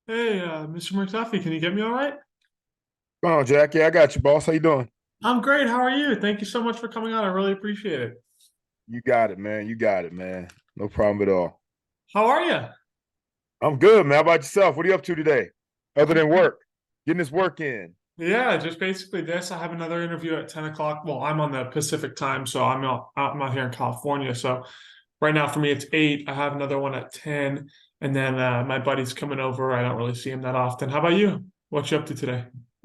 Hey, Mr. McDuffie, can you get me all right? Come on, Jack. Yeah, I got you, boss. How you doing? I'm great. How are you? Thank you so much for coming on. I really appreciate it. You got it, man. You got it, man. No problem at all. How are you? I'm good, man. How about yourself? What are you up to today? Other than work, getting this work in. Yeah, just basically this. I have another interview at 10 o'clock. Well, I'm on the Pacific time, so I'm out here in California. So right now for me, it's 8. I have another one at 10. And then my buddy's coming over. I don't really see him that often. How about you? What you up to today?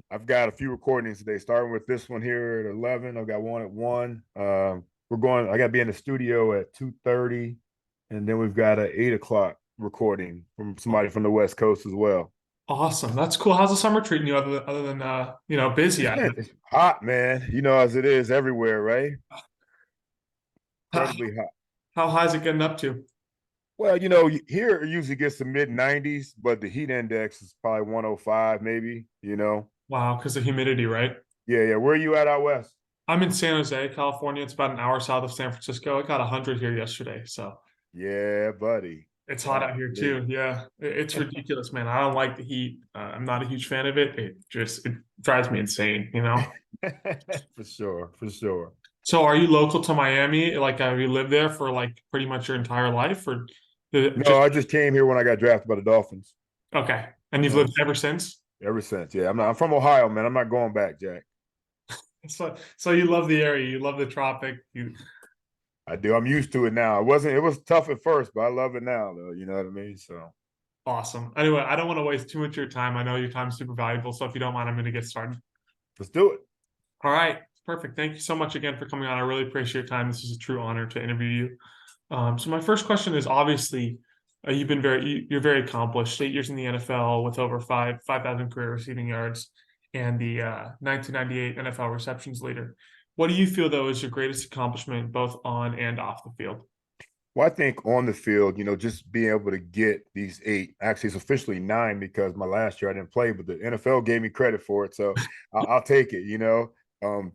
I've got a few recordings today, starting with this one here at 11. I've got one at 1. We're going, I got to be in the studio at 2:30. And then we've got a 8 o'clock recording from somebody from the West Coast as well. Awesome. That's cool. How's the summer treating you other than busy? It's hot, man. You know, as it is everywhere, right? How, Incredibly hot. how high is it getting up to? Well, here it usually gets to mid 90s, but the heat index is probably 105, maybe. Wow, because of humidity, right? Yeah, yeah. Where are you at out west? I'm in San Jose, California. It's about an hour south of San Francisco. It got 100 here yesterday, so Yeah, buddy. it's hot out here Golly. too. Yeah, it's ridiculous, man. I don't like the heat. I'm not a huge fan of it. It drives me insane. For sure, for sure. So, are you local to Miami? Like, have you lived there for like pretty much your entire life, or No, just I just came here when I got drafted by the Dolphins. okay? And you've Yeah, lived ever since. ever since. Yeah, I'm from Ohio, man. I'm not going back, Jack. So you love the area. You love the tropic. You I do. I'm used to it now. It was tough at first, but I love it now, though. You know what I mean? So awesome. Anyway, I don't want to waste too much of your time. I know your time's super valuable. So if you don't mind, I'm going to get started. let's do it. All right. Perfect. Thank you so much again for coming on. I really appreciate your time. This is a true honor to interview you. So my first question is obviously you're very accomplished. 8 years in the NFL with over 5,000 career receiving yards and the 1998 NFL receptions leader. What do you feel though is your greatest accomplishment both on and off the field? Well, I think on the field, just being able to get these 8, actually, it's officially 9 because my last year I didn't play, but the NFL gave me credit for it. So I'll take it. Um,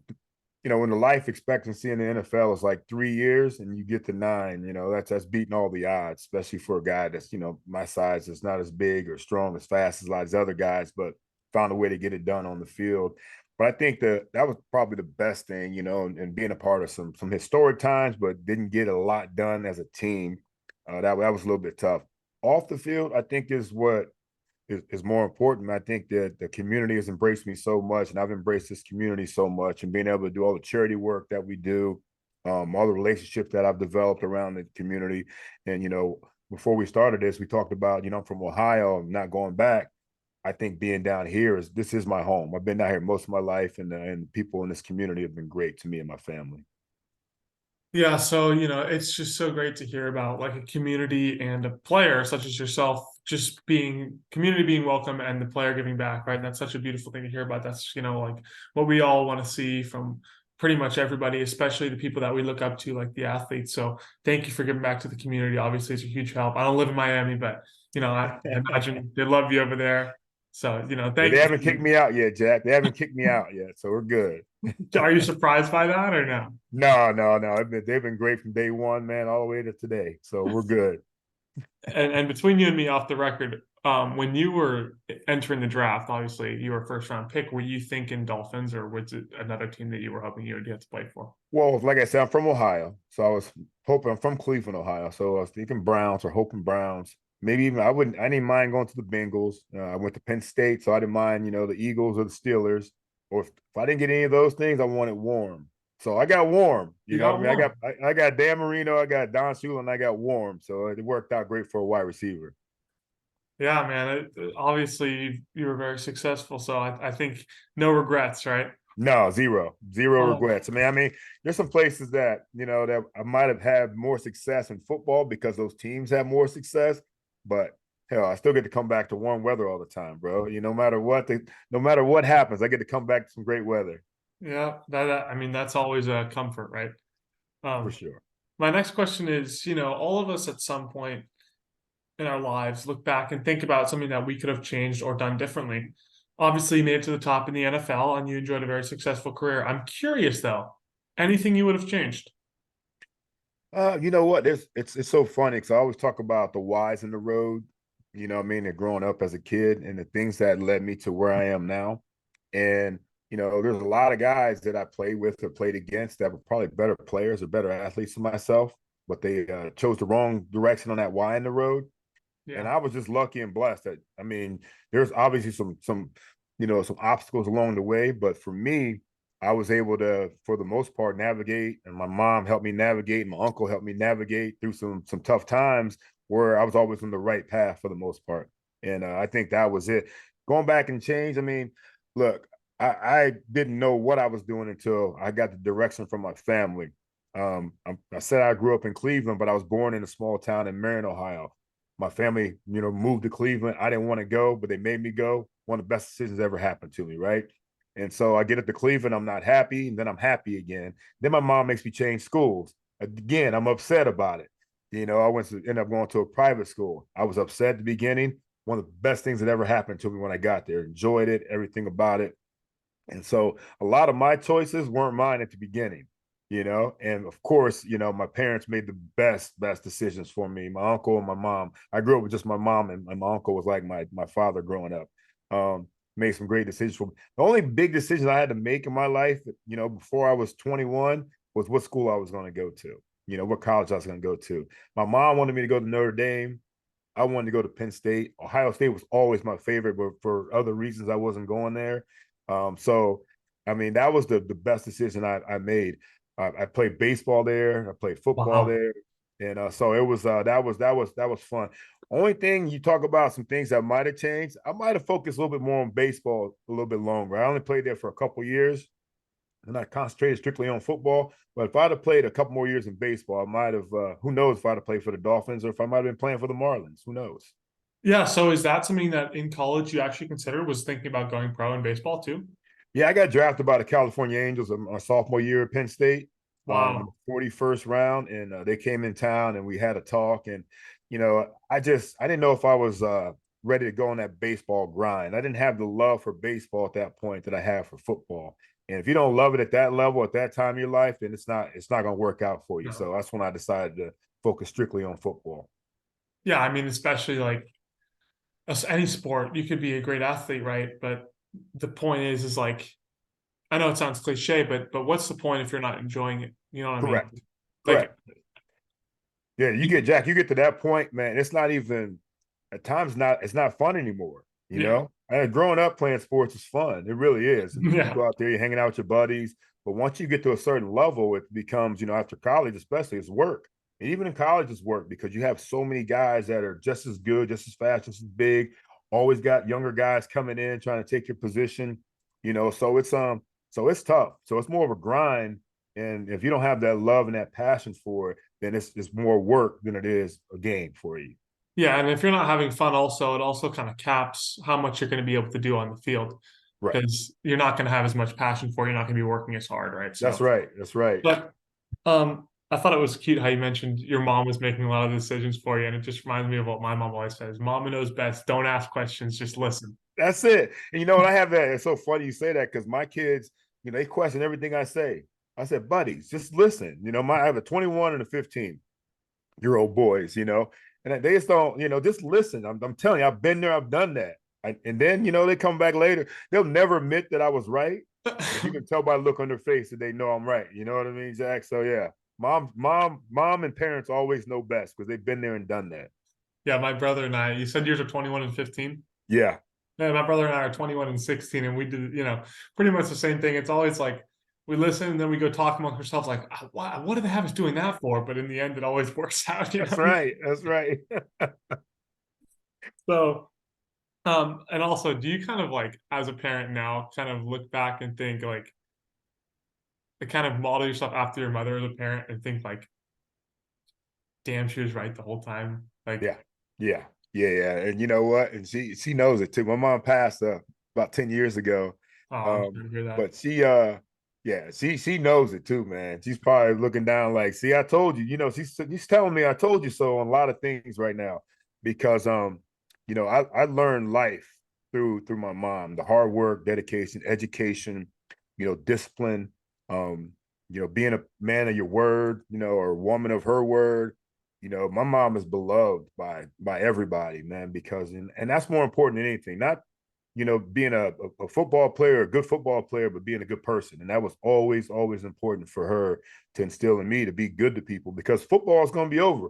when the life expectancy in the NFL is like 3 years and you get to 9, that's beating all the odds, especially for a guy that's, my size is not as big or strong as fast as a lot of these other guys, but found a way to get it done on the field. But I think that was probably the best thing, and being a part of some historic times, but didn't get a lot done as a team. That was a little bit tough. Off the field, I think is what is more important. I think that the community has embraced me so much, and I've embraced this community so much, and being able to do all the charity work that we do, all the relationships that I've developed around the community. And before we started this, we talked about I'm from Ohio, I'm not going back. I think being down here this is my home. I've been down here most of my life, and people in this community have been great to me and my family. Yeah, so it's just so great to hear about like a community and a player such as yourself just being community being welcome and the player giving back, right? And that's such a beautiful thing to hear about. That's like what we all want to see from pretty much everybody, especially the people that we look up to, like the athletes. So thank you for giving back to the community. Obviously, it's a huge help. I don't live in Miami, but I imagine they love you over there. So Yeah, they thank haven't kicked you. me out yet, Jack. They haven't kicked me out yet, so we're good. Are you surprised by that or no? No, no, no. They've been great from day one, man, all the way to today. So we're good. And between you and me off the record, when you were entering the draft, obviously you were a first round pick. Were you thinking Dolphins or was it another team that you were hoping you would get to play for? Well, like I said, I'm from Ohio, so I was hoping. I'm from Cleveland, Ohio, so I was thinking Browns or hoping Browns. Maybe even I didn't mind going to the Bengals. I went to Penn State, so I didn't mind the Eagles or the Steelers. Or if I didn't get any of those things, I wanted warm. So I got warm. You You know what got I mean? one. I got Dan Marino, I got Don Shula, and I got warm. So it worked out great for a wide receiver. Yeah, man. Obviously, you were very successful, so I think no regrets, right? No, zero Oh, regrets. I mean, there's some places that that I might have had more success in football because those teams have more success, but hell, I still get to come back to warm weather all the time, bro. No matter what happens, I get to come back to some great weather yeah. I mean, that's always a comfort, right? for Um, sure. my next question is, all of us at some point in our lives look back and think about something that we could have changed or done differently. Obviously, you made it to the top in the NFL and you enjoyed a very successful career. I'm curious though, anything you would have changed? You know what? It's so funny because I always talk about the whys in the road. you know what I mean, and growing up as a kid and the things that led me to where I am now. And, you know, there's a lot of guys that I played with or played against that were probably better players or better athletes than myself, but they chose the wrong direction on that Y in the road. And Yeah. I was just lucky and blessed that, I mean, there's obviously some, you know, some obstacles along the way, but for me, I was able to, for the most part, navigate, and my mom helped me navigate, and my uncle helped me navigate through some tough times where I was always on the right path for the most part. And I think that was it. Going back and change, I mean, look, I didn't know what I was doing until I got the direction from my family. I said I grew up in Cleveland, but I was born in a small town in Marion, Ohio. My family, you know, moved to Cleveland. I didn't want to go, but they made me go. One of the best decisions ever happened to me, right? And so I get up to Cleveland, I'm not happy, and then I'm happy again. Then my mom makes me change schools. Again, I'm upset about it. You know, I went to end up going to a private school. I was upset at the beginning. One of the best things that ever happened to me when I got there. Enjoyed it, everything about it. And so a lot of my choices weren't mine at the beginning, you know. And of course, you know, my parents made the best decisions for me. My uncle and my mom. I grew up with just my mom, and my uncle was like my father growing up. Made some great decisions for me. The only big decision I had to make in my life, you know, before I was 21 was what school I was going to go to, you know, what college I was going to go to. My mom wanted me to go to Notre Dame. I wanted to go to Penn State. Ohio State was always my favorite, but for other reasons, I wasn't going there. So, I mean, that was the best decision I made. I played baseball there. I played football Wow. there, and so it was that was fun. Only thing you talk about some things that might have changed. I might have focused a little bit more on baseball a little bit longer. I only played there for a couple years, and I concentrated strictly on football. But if I'd have played a couple more years in baseball, I might have. Who knows if I'd have played for the Dolphins or if I might have been playing for the Marlins? Who knows? Yeah. So is that something that in college you actually considered was thinking about going pro in baseball too? Yeah, I got drafted by the California Angels in my sophomore year at Penn State, in the Wow. 41st round, and they came in town and we had a talk. And you know, I didn't know if I was ready to go on that baseball grind. I didn't have the love for baseball at that point that I have for football. And if you don't love it at that level at that time of your life, then it's not going to work out for you. No. So that's when I decided to focus strictly on football. Yeah. I mean, especially like any sport, you could be a great athlete, right? But the point is like, I know it sounds cliche, but what's the point if you're not enjoying it? You know what I mean? Correct. Like, Correct. Yeah, you get to that point, man. It's not even at times not it's not fun anymore. You yeah, know, and growing up playing sports is fun. It really is. And you yeah, go out there, you're hanging out with your buddies. But once you get to a certain level, it becomes, you know, after college, especially, it's work. And even in college, it's work because you have so many guys that are just as good, just as fast, just as big. Always got younger guys coming in trying to take your position. You know, so it's tough. So it's more of a grind. And if you don't have that love and that passion for it, then it's more work than it is a game for you. yeah. And if you're not having fun, also, it also kind of caps how much you're going to be able to do on the field Right. because you're not going to have as much passion for it. You're not going to be working as hard, right? That's So, right. That's right. but I thought it was cute how you mentioned your mom was making a lot of decisions for you, and it just reminds me of what my mom always says: "Mama knows best. Don't ask questions, just listen." That's it. And you know what? I have that. It's so funny you say that because my kids, you know, they question everything I say. I said, buddies, just listen. You know, I have a 21 and a 15-year-old boys, you know, and they just don't, you know, just listen. I'm telling you, I've been there, I've done that. And then, you know, they come back later. They'll never admit that I was right, but you can tell by the look on their face that they know I'm right. You know what I mean, Jack? So yeah, mom, and parents always know best because they've been there and done that. Yeah, my brother and I. You said yours are 21 and 15. Yeah, Yeah, my brother and I are 21 and 16, and we did, pretty much the same thing. It's always like we listen and then we go talk amongst ourselves, like, what do they have us doing that for? But in the end, it always works out, that's right. That's right. So, and also, do you kind of like, as a parent now, kind of look back and think like, kind of model yourself after your mother as a parent and think like, damn, she was right the whole time? Like, Yeah, yeah, yeah. And you know what? And she knows it too. My mom passed about 10 years ago. oh, I'm Um, sorry to hear that. but yeah, she knows it too, man. She's probably looking down like, see, I told you, you know, she's telling me I told you so on a lot of things right now. Because you know, I learned life through my mom, the hard work, dedication, education, you know, discipline, um, you know, being a man of your word, you know, or a woman of her word. My mom is beloved by everybody, man, because and that's more important than anything. Not, being a football player, a good football player, but being a good person. And that was always, always important for her to instill in me to be good to people because football is going to be over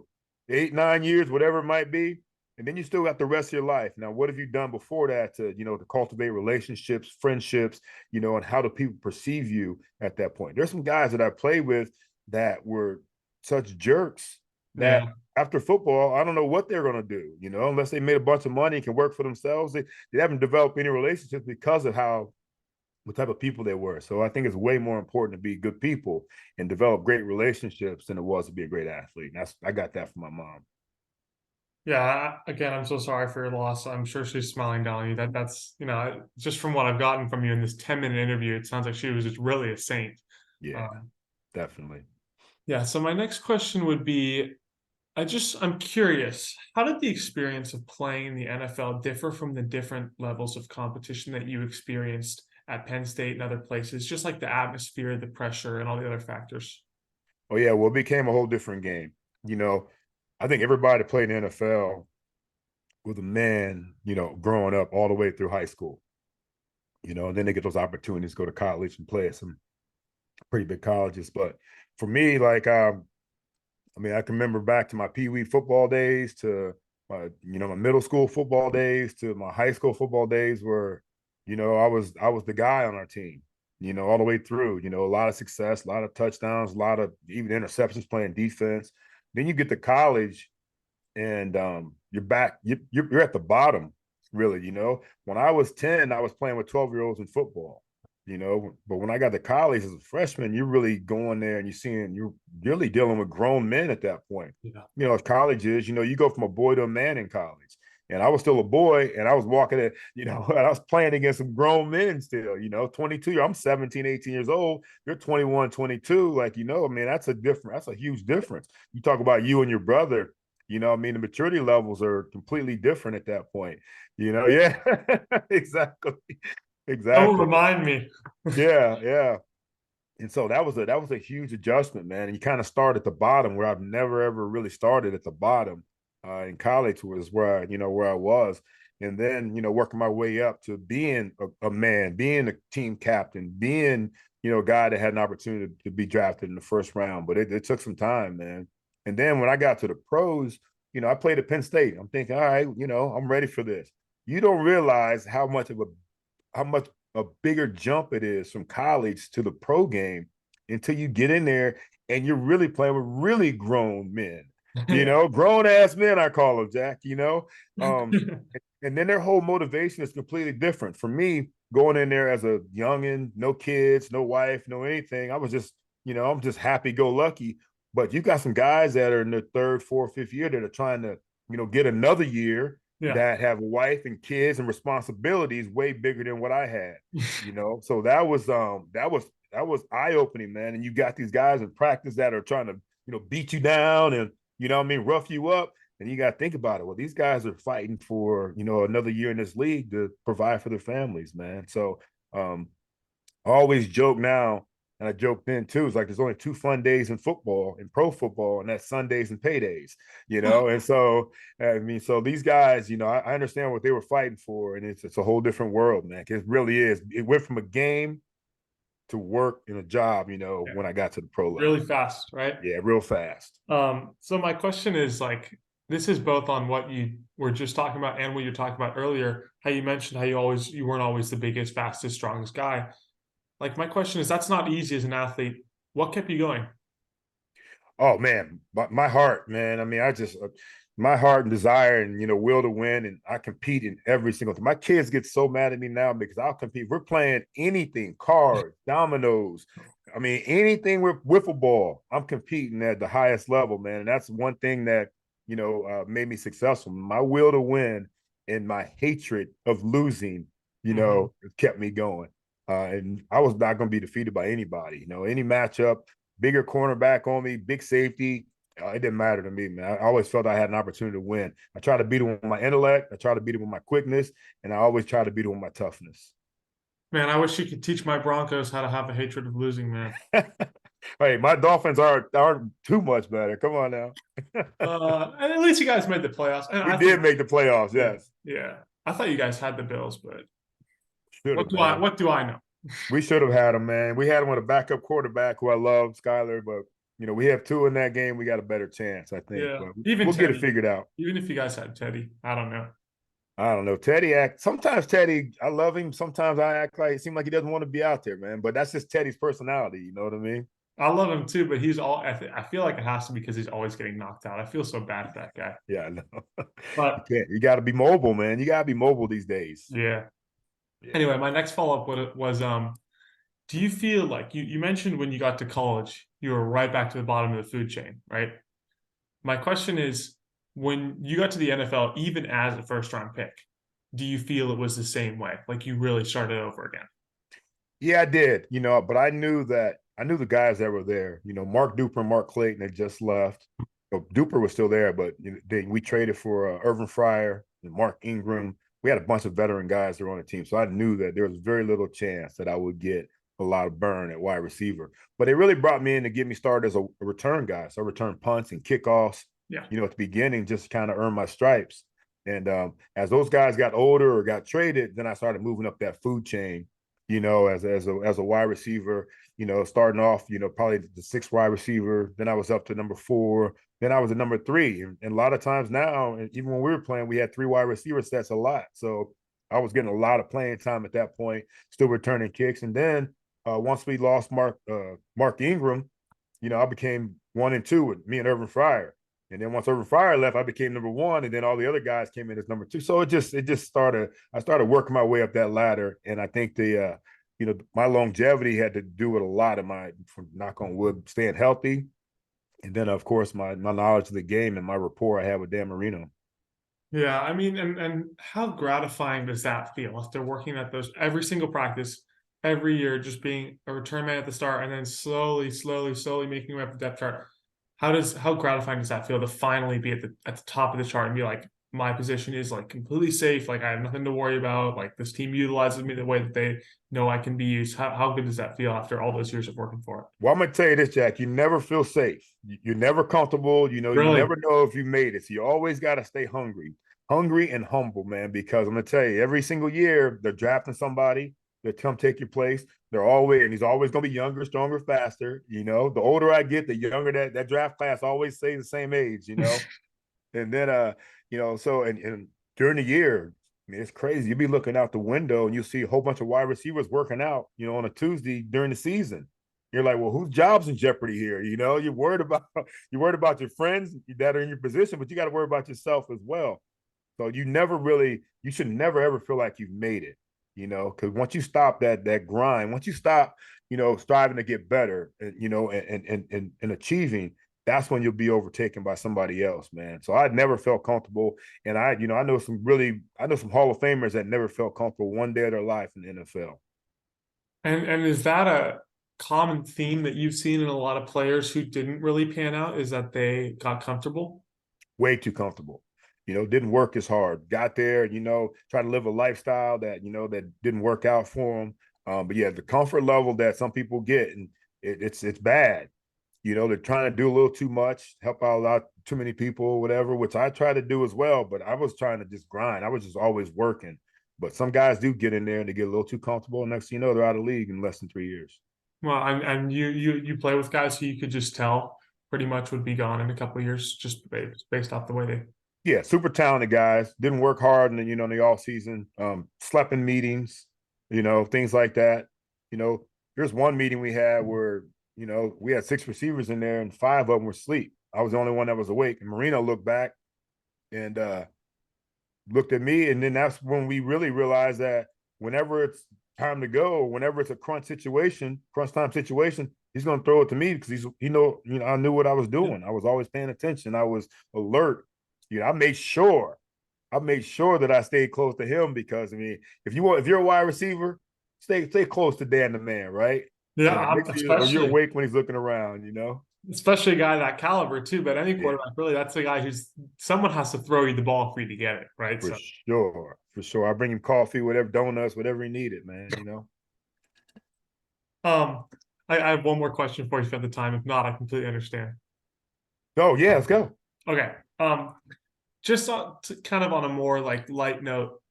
8, 9 years, whatever it might be. And then you still got the rest of your life. Now, what have you done before that to cultivate relationships, friendships, and how do people perceive you at that point? There's some guys that I played with that were such jerks that Yeah. after football, I don't know what they're going to do, unless they made a bunch of money and can work for themselves. They haven't developed any relationships because of what type of people they were. So I think it's way more important to be good people and develop great relationships than it was to be a great athlete. And I got that from my mom. Yeah, again, I'm so sorry for your loss. I'm sure she's smiling down on you. That's, just from what I've gotten from you in this 10-minute interview, it sounds like she was just really a saint. Yeah, Um, definitely. yeah, so my next question would be, I'm curious, how did the experience of playing in the NFL differ from the different levels of competition that you experienced at Penn State and other places, just like the atmosphere, the pressure, and all the other factors? Oh yeah, well, it became a whole different game. You know, I think everybody that played in the NFL was a man, growing up all the way through high school. And then they get those opportunities to go to college and play at some pretty big colleges. But for me, like I mean, I can remember back to my Pee Wee football days, to my middle school football days, to my high school football days, where I was the guy on our team. All the way through. A lot of success, a lot of touchdowns, a lot of even interceptions playing defense. Then you get to college, and you're back. You're at the bottom, really. When I was 10, I was playing with 12-year-olds in football. But when I got to college as a freshman, you're really going there and you're really dealing with grown men at that point. Yeah. As college is, you go from a boy to a man in college. And I was still a boy, and I was walking at, and I was playing against some grown men still, 22. I'm 17, 18 years old. You're 21, 22. Like, I mean, that's a huge difference. You talk about you and your brother, I mean, the maturity levels are completely different at that point. Yeah, exactly. Don't Exactly. remind me. Yeah, yeah. And so that was a huge adjustment, man. And you kind of start at the bottom where I've never ever really started at the bottom. In college was where I was, and then working my way up to being a man, being a team captain, being a guy that had an opportunity to be drafted in the first round. But it took some time, man. And then when I got to the pros, I played at Penn State. I'm thinking, all right, I'm ready for this. You don't realize how much a bigger jump it is from college to the pro game until you get in there and you're really playing with really grown men, Yeah. grown ass men, I call them, Jack, and then their whole motivation is completely different. For me, going in there as a youngin', no kids, no wife, no anything, I was just, I'm just happy go lucky. But you got some guys that are in their third, fourth, fifth year that are trying to, get another year, Yeah. that have a wife and kids and responsibilities way bigger than what I had. So that was eye opening, man. And you got these guys in practice that are trying to beat you down and what I mean, rough you up. And you got to think about it. Well, these guys are fighting for another year in this league to provide for their families, man. So I always joke now, and I joke then too. It's like there's only two fun days in football, in pro football, and that's Sundays and paydays. And so I mean, so these guys, I understand what they were fighting for, and it's a whole different world, man. It really is. It went from a game to work and a job, Yeah. when I got to the pro Really level. fast, right? Yeah, real fast. So my question is like, this is both on what you were just talking about and what you're talking about earlier, how you mentioned how you weren't always the biggest, fastest, strongest guy. Like my question is, that's not easy as an athlete. What kept you going? Oh man, my heart, man. I mean, my heart and desire and will to win, and I compete in every single thing. My kids get so mad at me now because I'll compete. We're playing anything, cards, dominoes. I mean, anything with wiffle ball. I'm competing at the highest level, man. And that's one thing that made me successful. My will to win and my hatred of losing, Mhm. kept me going. And I was not going to be defeated by anybody. Any matchup, bigger cornerback on me, big safety. It didn't matter to me, man. I always felt I had an opportunity to win. I try to beat him with my intellect. I try to beat him with my quickness, and I always try to beat him with my toughness. Man, I wish you could teach my Broncos how to have a hatred of losing, man. Hey, my Dolphins aren't too much better. Come on now. And at least you guys made the playoffs. And We I think, did make the playoffs, yeah, yes. yeah. I thought you guys had the Bills, but Should have, man. what do I know? We should have had him, man. We had him with a backup quarterback who I love, Skyler, but we have two in that game. We got a better chance, I think. Yeah, But even we'll get it Teddy. figured out. Even if you guys had Teddy, I don't know. I don't know. Sometimes Teddy, I love him. Sometimes I act like it seems like he doesn't want to be out there, man. But that's just Teddy's personality. You know what I mean? I love him too, but I feel like it has to be because he's always getting knocked out. I feel so bad for that guy. Yeah, I know. You But can't. You got to be mobile, man. You got to be mobile these days. yeah. Yeah. Anyway, my next follow up was do you feel like you mentioned when you got to college, you were right back to the bottom of the food chain, right? My question is, when you got to the NFL, even as a first round pick, do you feel it was the same way? Like you really started over again? Yeah, I did. But I knew the guys that were there. Mark Duper and Mark Clayton had just left. Duper was still there, but we traded for Irvin Fryer and Mark Ingram. We had a bunch of veteran guys that were on the team, so I knew that there was very little chance that I would get a lot of burn at wide receiver. But they really brought me in to get me started as a return guy. So I returned punts and kickoffs. Yeah. At the beginning, just kind of earn my stripes. And as those guys got older or got traded, then I started moving up that food chain. As a wide receiver, starting off, probably the sixth wide receiver. Then I was up to number 4. Then I was at number 3. And a lot of times now, and even when we were playing, we had 3 wide receiver sets a lot. So I was getting a lot of playing time at that point, still returning kicks. And then once we lost Mark Ingram, I became 1 and 2 with me and Irvin Fryer. And then once Irvin Fryer left, I became number 1, and then all the other guys came in as number 2. So it just started. I started working my way up that ladder, and I think my longevity had to do with a lot of from knock on wood, staying healthy, and then of course my knowledge of the game and my rapport I had with Dan Marino. Yeah, I mean, and how gratifying does that feel after working at those every single practice, every year, just being a return man at the start, and then slowly making your way up the depth chart? How gratifying does that feel to finally be at the top of the chart and be like, my position is like completely safe, like I have nothing to worry about, like this team utilizes me the way that they know I can be used. How good does that feel after all those years of working for it? Well, I'm gonna tell you this, Jack. You never feel safe. You're never comfortable. You Really? never know if you made it. So you always got to stay hungry and humble, man. Because I'm gonna tell you, every single year they're drafting somebody that come take your place. And he's always gonna be younger, stronger, faster. The older I get, the younger that draft class always stays the same age. And then so and during the year, I mean, it's crazy. You'll be looking out the window and you'll see a whole bunch of wide receivers working out, on a Tuesday during the season. You're like, well, whose job's in jeopardy here? You're worried about your friends that are in your position, but you got to worry about yourself as well. So you should never ever feel like you've made it, because once you stop that grind, once you stop, striving to get better, and achieving, that's when you'll be overtaken by somebody else, man. So I never felt comfortable. And I know some Hall of Famers that never felt comfortable one day of their life in the NFL. And is that a common theme that you've seen in a lot of players who didn't really pan out? Is that they got comfortable? Way too comfortable. Didn't work as hard. Got there, tried to live a lifestyle that didn't work out for them. But yeah, the comfort level that some people get, and it's bad. They're trying to do a little too much, help out too many people, or whatever, which I try to do as well. But I was trying to just grind. I was just always working. But some guys do get in there and they get a little too comfortable. And next thing you know, they're out of the league in less than 3 years. Well, and you play with guys who you could just tell pretty much would be gone in a couple of years just based off the way they. Yeah, super talented guys. Didn't work hard in the off season. Slept in meetings, things like that. There's one meeting we had where we had 6 receivers in there and 5 of them were asleep. I was the only one that was awake. And Marino looked back and looked at me, and then that's when we really realized that whenever it's time to go, whenever it's a crunch time situation, he's going to throw it to me because I knew what I was doing. I was always paying attention. I was alert. I made sure that I stayed close to him because I mean, if you're a wide receiver, stay close to Dan the man, right? Yeah, Make sure you're awake when he's looking around. especially a guy that caliber too. But any Yeah, quarterback, really, that's the guy who's someone has to throw you the ball for you to get it, right? for So, sure, for sure. I bring him coffee, whatever, donuts, whatever he needed, man. um, I have one more question before you spend the time. If not, I completely understand. Oh yeah, let's go. Okay. Just kind of on a more like light note,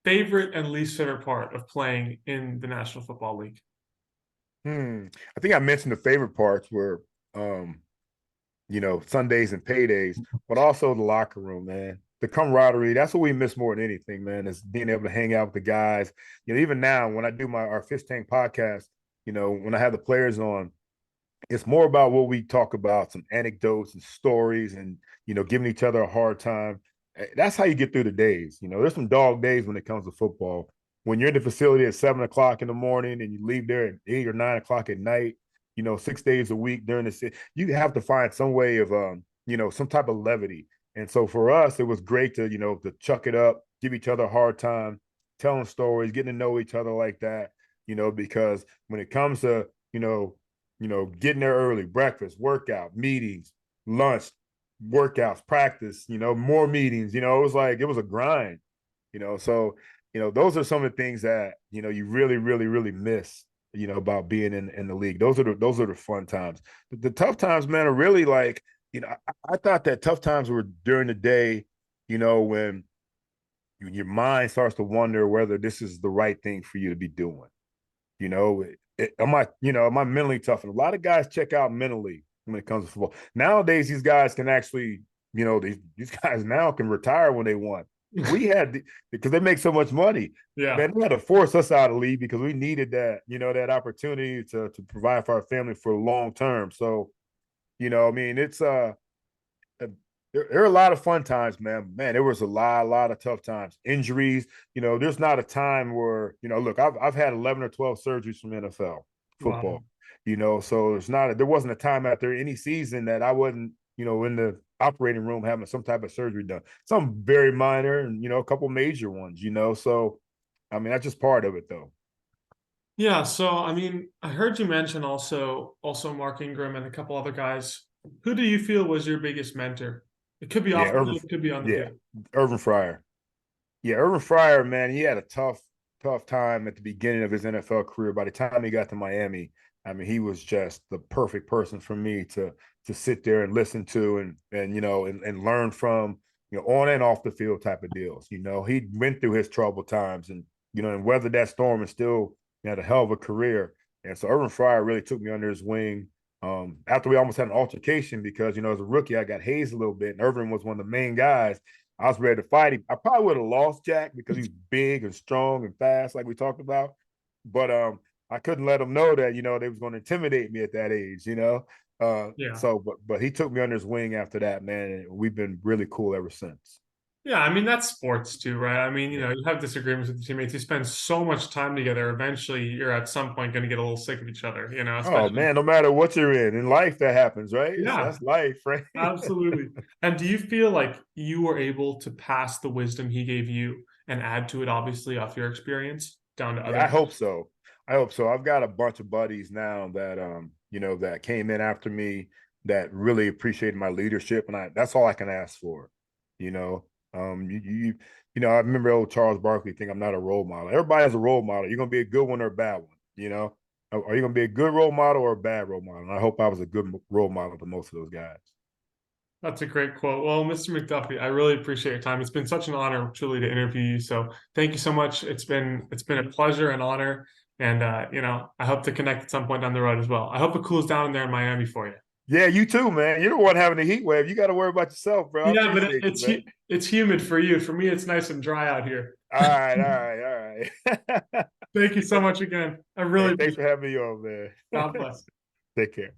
favorite and least favorite part of playing in the National Football League? I think I mentioned the favorite parts were um, Sundays and paydays, but also the locker room, man. The camaraderie, that's what we miss more than anything, man, is being able to hang out with the guys. Even now when I do our Fish Tank podcast, when I have the players on, it's more about what we talk about, some anecdotes and stories and, giving each other a hard time. That's how you get through the days. There's some dog days when it comes to football. When you're in the facility at 7 o'clock in the morning and you leave there at 8 or 9 o'clock at night, 6 days a week during the you have to find some way of some type of levity. And so for us, it was great to chuck it up, give each other a hard time, telling stories, getting to know each other like that, because when it comes to, getting there early, breakfast, workout, meetings, lunch, workouts, practice, more meetings, it was a grind, so, those are some of the things that, you really, really, really miss, about being in the league. Those are the fun times. The tough times, man, are really like, I thought that tough times were during the day, when your mind starts to wonder whether this is the right thing for you to be doing. You know, am I mentally tough? And a lot of guys check out mentally when it comes to football. Nowadays, these guys can actually, these guys now can retire when they want. We had because they make so much money. Yeah. Man, they had to force us out of the league because we needed that, that opportunity to provide for our family for long term. So, I mean, it's there are a lot of fun times, man. Man, there was a lot of tough times. Injuries, there's not a time where, look, I've had 11 or 12 surgeries from NFL Wow. football, so there wasn't a time after any season that I wasn't, in the operating room having some type of surgery done. Some very minor and, a couple major ones, so I mean, that's just part of it though. Yeah, so I mean, I heard you mention also Mark Ingram and a couple other guys. Who do you feel was your biggest mentor? It could be Yeah, off the field, it could be on the yeah, field. Irvin Fryer. Yeah, Urban Fryer, man, he had a tough time at the beginning of his NFL career. By the time he got to Miami, I mean, he was just the perfect person for me to sit there and listen to and learn from, on and off the field type of deals. He went through his troubled times and weathered that storm and still had a hell of a career. And so Urban Fryer really took me under his wing. After we almost had an altercation because, as a rookie, I got hazed a little bit, and Irvin was one of the main guys. I was ready to fight him. I probably would have lost Jack because he's big and strong and fast, like we talked about. But I couldn't let him know that they was going to intimidate me at that age. Yeah. So, but he took me under his wing after that, man, and we've been really cool ever since. Yeah, I mean that's sports too, right? I mean, Yeah. you have disagreements with your teammates. You spend so much time together. Eventually, you're at some point going to get a little sick of each other, Oh especially. man, no matter what you're in life, that happens, right? Yeah, That's life, right? absolutely. And do you feel like you were able to pass the wisdom he gave you and add to it, obviously, off your experience down to Yeah, other I hope guys? so. I hope so. I've got a bunch of buddies now that that came in after me that really appreciated my leadership, and that's all I can ask for. You know, I remember old Charles Barkley think I'm not a role model. Everybody has a role model. You're gonna be a good one or a bad one. Are you gonna be a good role model or a bad role model? And I hope I was a good role model to most of those guys. That's a great quote. Well, Mr. McDuffie, I really appreciate your time. It's been such an honor, truly, to interview you. So thank you so much. It's been a pleasure and honor. And I hope to connect at some point down the road as well. I hope it cools down in there in Miami for you. Yeah, you too, man. You're the one having the heat wave. You got to worry about yourself, bro. I Yeah, but appreciate you, man. it's humid for you. For me, it's nice and dry out here. All right, all right, all right. Thank you so much again. I really Hey, thanks appreciate for having me on, man. it. God bless. Take care.